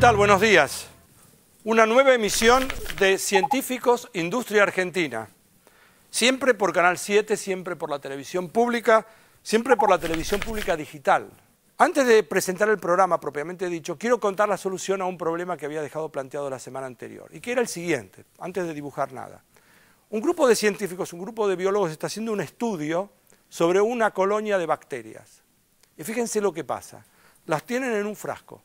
tal? Buenos días. Una nueva emisión de Científicos Industria Argentina. Siempre por Canal 7, siempre por la televisión pública, siempre por la televisión pública digital. Antes de presentar el programa propiamente dicho, quiero contar la solución a un problema que había dejado planteado la semana anterior, y que era el siguiente, antes de dibujar nada. Un grupo de científicos, un grupo de biólogos está haciendo un estudio sobre una colonia de bacterias. Y fíjense lo que pasa. Las tienen en un frasco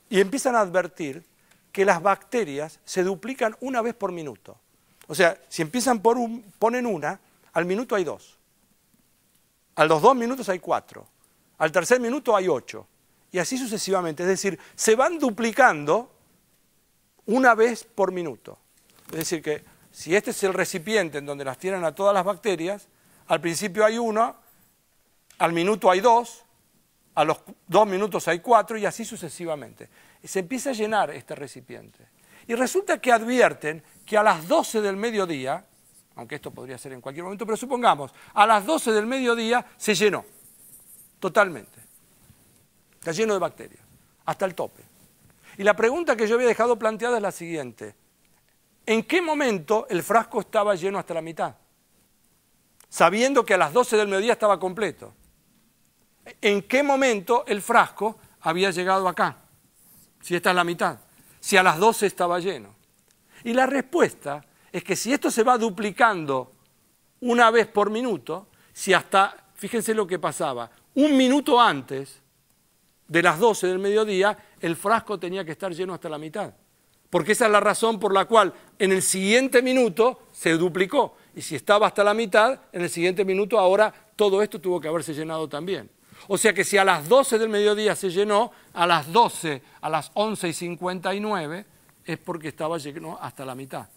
y empiezan a advertir que las bacterias se duplican una vez por minuto. O sea, si empiezan por ponen una, al minuto hay 2. A los 2 minutos hay 4. Al tercer minuto hay 8. Y así sucesivamente. Es decir, se van duplicando una vez por minuto. Es decir, que si este es el recipiente en donde las tienen a todas las bacterias, al principio hay 1, al minuto hay 2, a los 2 minutos hay 4 y así sucesivamente. Se empieza a llenar este recipiente. Y resulta que advierten que a las 12 del mediodía, aunque esto podría ser en cualquier momento, pero supongamos, a las 12 del mediodía se llenó, totalmente. Está lleno de bacterias, hasta el tope. Y la pregunta que yo había dejado planteada es la siguiente. ¿En qué momento el frasco estaba lleno hasta la mitad? Sabiendo que a las 12 del mediodía estaba completo. ¿En qué momento el frasco había llegado acá? Si esta es la mitad. Si a las 12 estaba lleno. Y la respuesta es que si esto se va duplicando una vez por minuto, si hasta, fíjense lo que pasaba, 1 minuto antes de las 12 del mediodía, el frasco tenía que estar lleno hasta la mitad. Porque esa es la razón por la cual en el siguiente minuto se duplicó. Y si estaba hasta la mitad, en el siguiente minuto ahora todo esto tuvo que haberse llenado también. O sea que si a las 12 del mediodía se llenó, a las 12, a las 11:59, es porque estaba lleno hasta la mitad.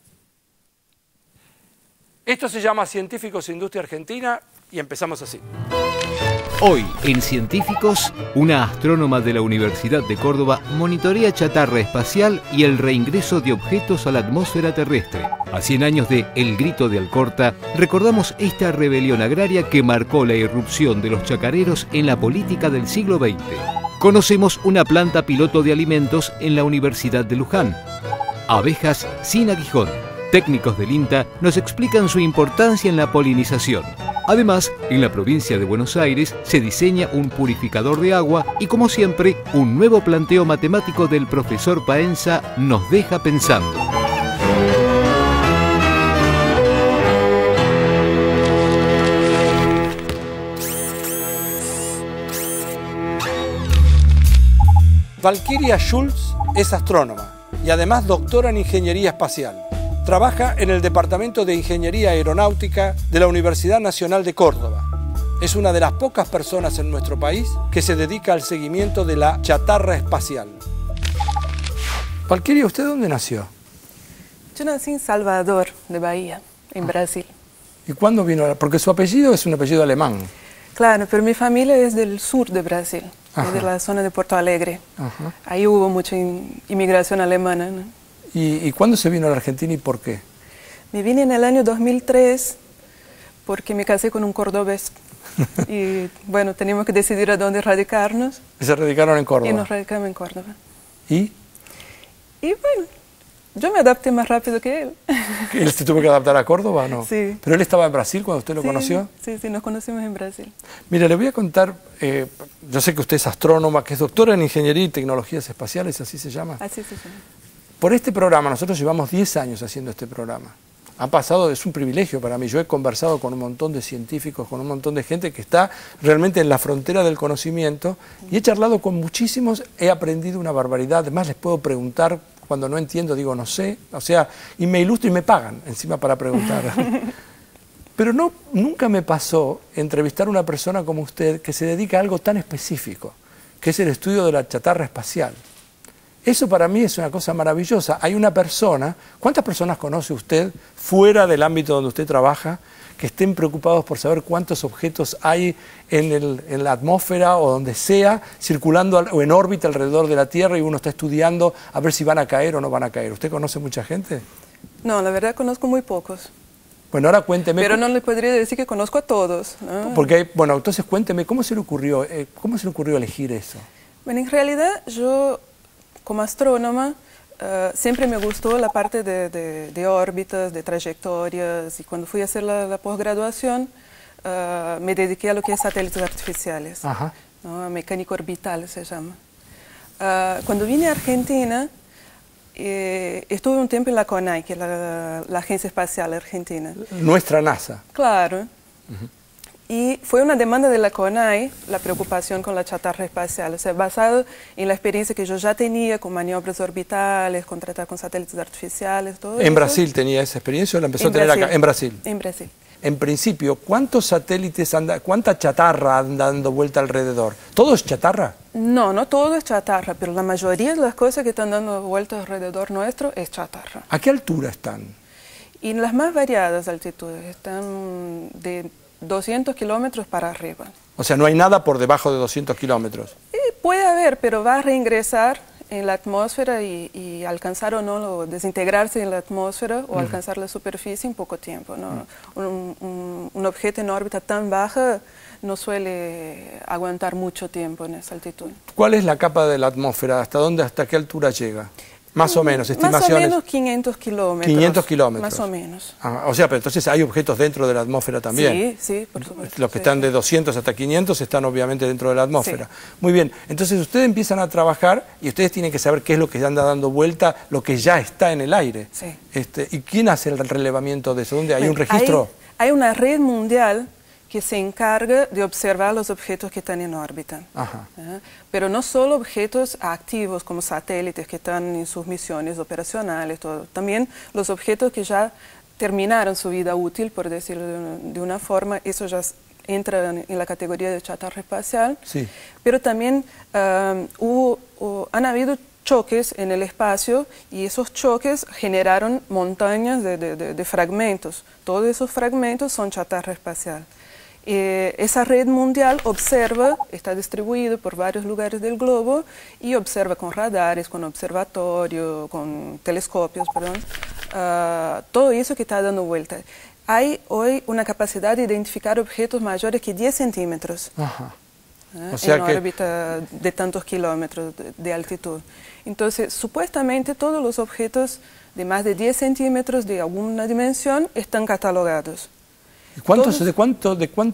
Esto se llama Científicos Industria Argentina y empezamos así. Hoy, en Científicos, una astrónoma de la Universidad de Córdoba monitorea chatarra espacial y el reingreso de objetos a la atmósfera terrestre. A 100 años de El Grito de Alcorta, recordamos esta rebelión agraria que marcó la irrupción de los chacareros en la política del siglo XX. Conocemos una planta piloto de alimentos en la Universidad de Luján. Abejas sin aguijón. Técnicos del INTA nos explican su importancia en la polinización. Además, en la provincia de Buenos Aires se diseña un purificador de agua y, como siempre, un nuevo planteo matemático del profesor Paenza nos deja pensando. Valkyria Schultz es astrónoma y además doctora en Ingeniería Espacial. Trabaja en el Departamento de Ingeniería Aeronáutica de la Universidad Nacional de Córdoba. Es una de las pocas personas en nuestro país que se dedica al seguimiento de la chatarra espacial. Valkyria, ¿usted dónde nació? Yo nací en Salvador, de Bahía, en Brasil. ¿Y cuándo vino? Porque su apellido es un apellido alemán. Claro, pero mi familia es del sur de Brasil, es de la zona de Porto Alegre. Ahí hubo mucha inmigración alemana, ¿no? ¿Y cuándo se vino a la Argentina y por qué? Me vine en el año 2003 porque me casé con un cordobés. Y bueno, teníamos que decidir a dónde radicarnos. ¿Y se radicaron en Córdoba? Y nos radicamos en Córdoba. ¿Y? Y bueno, yo me adapté más rápido que él. ¿Él se tuvo que adaptar a Córdoba o no? Sí. ¿Pero él estaba en Brasil cuando usted lo conoció? Sí, nos conocimos en Brasil. Mire, le voy a contar, yo sé que usted es astrónoma, que es doctora en Ingeniería y Tecnologías Espaciales, ¿así se llama? Así se llama. Por este programa, nosotros llevamos 10 años haciendo este programa. Ha pasado, es un privilegio para mí. Yo he conversado con un montón de científicos, con un montón de gente que está realmente en la frontera del conocimiento y he charlado con muchísimos, he aprendido una barbaridad. Además, les puedo preguntar cuando no entiendo, digo no sé, o sea, y me ilustro y me pagan encima para preguntar. Pero nunca me pasó entrevistar a una persona como usted que se dedica a algo tan específico, que es el estudio de la chatarra espacial. Eso para mí es una cosa maravillosa. Hay una persona, ¿cuántas personas conoce usted fuera del ámbito donde usted trabaja que estén preocupados por saber cuántos objetos hay en la atmósfera o donde sea, circulando o en órbita alrededor de la Tierra y uno está estudiando a ver si van a caer o no van a caer? ¿Usted conoce mucha gente? No, la verdad conozco muy pocos. Bueno, ahora cuénteme. Pero no le podría decir que conozco a todos, ¿no? Porque, bueno, entonces cuénteme, ¿cómo se le ocurrió elegir eso? Bueno, en realidad yo como astrónoma, siempre me gustó la parte de órbitas, de trayectorias, y cuando fui a hacer la posgraduación, me dediqué a lo que es satélites artificiales, ¿no? Mecánica orbital se llama. Cuando vine a Argentina, estuve un tiempo en la CONAI, que es la Agencia Espacial Argentina. Nuestra NASA. Claro. Y fue una demanda de la CONAI, la preocupación con la chatarra espacial, o sea, basado en la experiencia que yo ya tenía con maniobras orbitales, con tratar con satélites artificiales, todo eso. ¿En Brasil tenía esa experiencia o la empezó a tener acá? En Brasil. En Brasil. En principio, ¿cuántos satélites cuánta chatarra anda dando vuelta alrededor? ¿Todo es chatarra? No, no todo es chatarra, pero la mayoría de las cosas que están dando vueltas alrededor nuestro es chatarra. ¿A qué altura están? Y en las más variadas altitudes, están de 200 kilómetros para arriba. O sea, no hay nada por debajo de 200 kilómetros. Puede haber, pero va a reingresar en la atmósfera y alcanzar o no, desintegrarse en la atmósfera o alcanzar la superficie en poco tiempo, ¿no? Un objeto en órbita tan baja no suele aguantar mucho tiempo en esa altitud. ¿Cuál es la capa de la atmósfera? ¿Hasta qué altura llega? Más o menos, estimaciones. Más o menos 500 kilómetros. 500 kilómetros. Más o menos. O sea, pero entonces hay objetos dentro de la atmósfera también. Sí, sí, por supuesto. Los que están de 200 hasta 500 están obviamente dentro de la atmósfera. Sí. Muy bien, entonces ustedes empiezan a trabajar y ustedes tienen que saber qué es lo que anda dando vuelta, lo que ya está en el aire. Sí. ¿Y quién hace el relevamiento de eso? ¿Dónde hay un registro? Hay una red mundial que se encarga de observar los objetos que están en órbita. Pero no solo objetos activos como satélites que están en sus misiones operacionales, también los objetos que ya terminaron su vida útil, por decirlo de una forma, eso ya entra en la categoría de chatarra espacial. Sí. Pero también han habido choques en el espacio y esos choques generaron montañas de fragmentos. Todos esos fragmentos son chatarra espacial. Esa red mundial observa, está distribuido por varios lugares del globo y observa con radares, con observatorio, con telescopios, perdón, todo eso que está dando vuelta. Hay hoy una capacidad de identificar objetos mayores que 10 centímetros o sea en órbita de tantos kilómetros de altitud. Entonces, supuestamente todos los objetos de más de 10 centímetros de alguna dimensión están catalogados. ¿De cuánto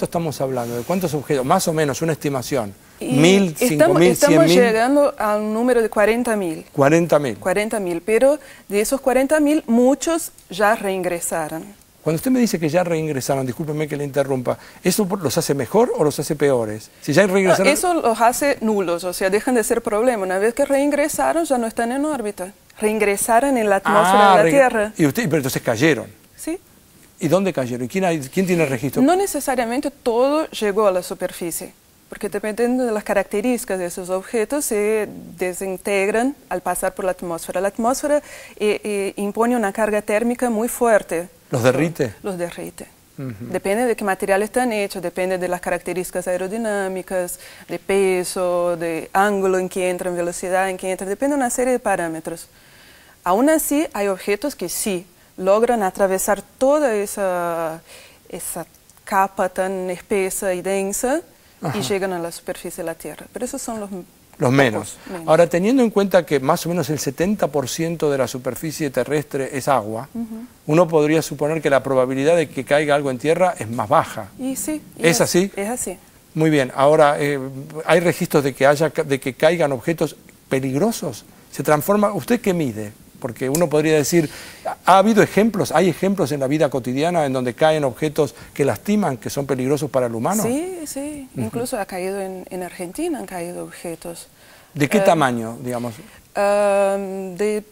estamos hablando? ¿De cuántos objetos? Más o menos, una estimación. ¿1000, 5000, 100.000? Estamos llegando a un número de 40.000. 40.000. 40.000, pero de esos 40.000, muchos ya reingresaron. Cuando usted me dice que ya reingresaron, discúlpeme que le interrumpa, ¿eso los hace mejor o los hace peores? Si ya reingresaron... Eso los hace nulos, o sea, dejan de ser problema. Una vez que reingresaron, ya no están en órbita. Reingresaron en la atmósfera de la Tierra. Pero entonces cayeron. Sí. ¿Y dónde cayeron? ¿Quién tiene el registro? No necesariamente todo llegó a la superficie, porque dependiendo de las características de esos objetos se desintegran al pasar por la atmósfera. La atmósfera impone una carga térmica muy fuerte. ¿Los derrite? Los derrite. Depende de qué material están hechos, depende de las características aerodinámicas, de peso, de ángulo en que entran, velocidad en que entran, depende de una serie de parámetros. Aún así, hay objetos que sí logran atravesar toda esa capa tan espesa y densa y llegan a la superficie de la Tierra. Pero esos son los menos. Ahora, teniendo en cuenta que más o menos el 70% de la superficie terrestre es agua, uno podría suponer que la probabilidad de que caiga algo en tierra es más baja. Y sí. ¿Es así? Es así. Muy bien. Ahora, ¿hay registros de que caigan objetos peligrosos? ¿Se transforma? ¿Usted qué mide? Porque uno podría decir, ¿ha habido ejemplos, hay ejemplos en la vida cotidiana en donde caen objetos que lastiman, que son peligrosos para el humano? Sí, sí. Incluso ha caído en Argentina, han caído objetos. ¿De qué tamaño, digamos? De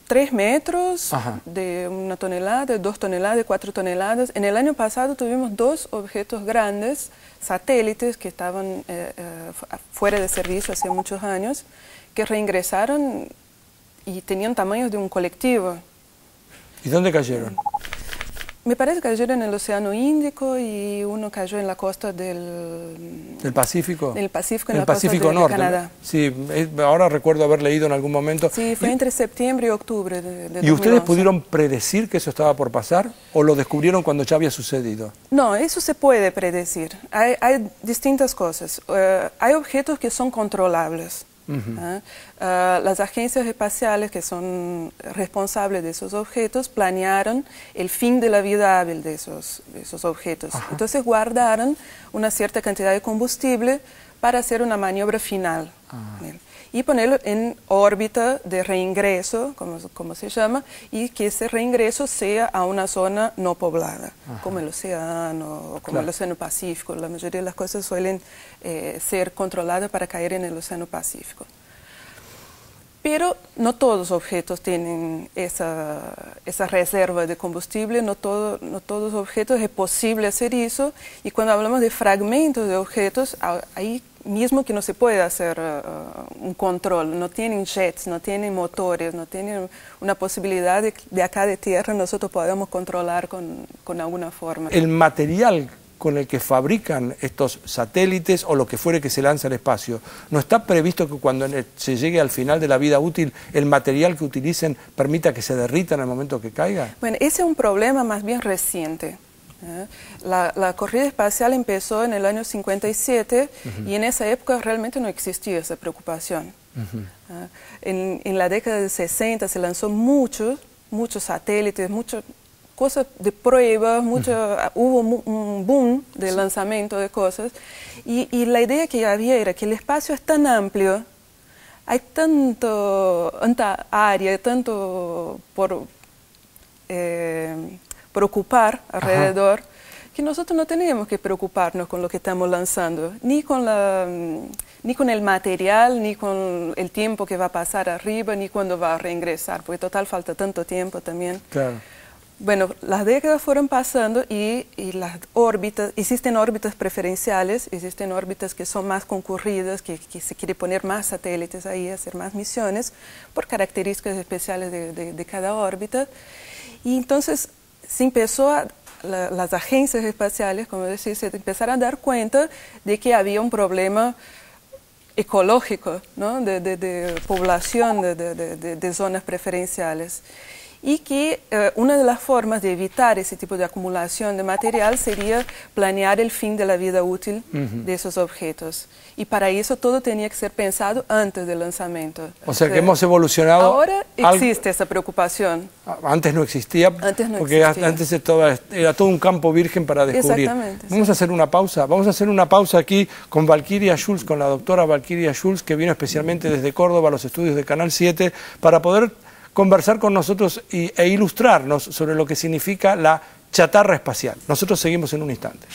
3 metros, de 1 tonelada, de 2 toneladas, de 4 toneladas. En el año pasado tuvimos 2 objetos grandes, satélites, que estaban fuera de servicio hace muchos años, que reingresaron y tenían tamaños de un colectivo. ¿Y dónde cayeron? Me parece que cayeron en el Océano Índico y uno cayó en la costa del Pacífico. Del Pacífico, en la costa de Canadá. Sí, ahora recuerdo haber leído en algún momento. Sí, fue entre septiembre y octubre de 2011. ¿Y ustedes pudieron predecir que eso estaba por pasar o lo descubrieron cuando ya había sucedido? No, eso se puede predecir. Hay distintas cosas. Hay objetos que son controlables. Las agencias espaciales que son responsables de esos objetos planearon el fin de la vida hábil de esos objetos. Ajá. Entonces guardaron una cierta cantidad de combustible para hacer una maniobra final. Y ponerlo en órbita de reingreso, como se llama, y que ese reingreso sea a una zona no poblada, como el océano, como el Océano Pacífico. La mayoría de las cosas suelen ser controladas para caer en el Océano Pacífico. Pero no todos los objetos tienen esa reserva de combustible, no todos los objetos es posible hacer eso, y cuando hablamos de fragmentos de objetos, ahí mismo que no se puede hacer un control, no tienen jets, no tienen motores, no tienen una posibilidad de acá de tierra nosotros podamos controlar con alguna forma. El material con el que fabrican estos satélites o lo que fuere que se lanza al espacio, ¿no está previsto que cuando se llegue al final de la vida útil el material que utilicen permita que se derrita en el momento que caiga? Bueno, ese es un problema más bien reciente. La corrida espacial empezó en el año 57 y en esa época realmente no existía esa preocupación. En la década de 60 se lanzó muchos satélites, muchas cosas de prueba, hubo un boom de lanzamiento de cosas y la idea que había era que el espacio es tan amplio, hay tanta área, tanto por ocupar alrededor, que nosotros no teníamos que preocuparnos con lo que estamos lanzando, ni con el material, ni con el tiempo que va a pasar arriba, ni cuando va a reingresar, porque total falta tanto tiempo también. Claro. Bueno, las décadas fueron pasando y las órbitas, existen órbitas preferenciales, existen órbitas que son más concurridas, que se quiere poner más satélites ahí, hacer más misiones, por características especiales de cada órbita. Y entonces se empezó las agencias espaciales, como decía, se empezaron a dar cuenta de que había un problema ecológico, ¿no? de población de zonas preferenciales. Y que una de las formas de evitar ese tipo de acumulación de material sería planear el fin de la vida útil de esos objetos. Y para eso todo tenía que ser pensado antes del lanzamiento. O sea que hemos evolucionado... Ahora existe esa preocupación. Antes no existía, porque antes era todo un campo virgen para descubrir. Exactamente. Vamos a hacer una pausa. Vamos a hacer una pausa aquí con Valquiria Schulz, con la doctora Valquiria Schulz, que vino especialmente desde Córdoba a los estudios de Canal 7, para poder conversar con nosotros e ilustrarnos sobre lo que significa la chatarra espacial. Nosotros seguimos en un instante.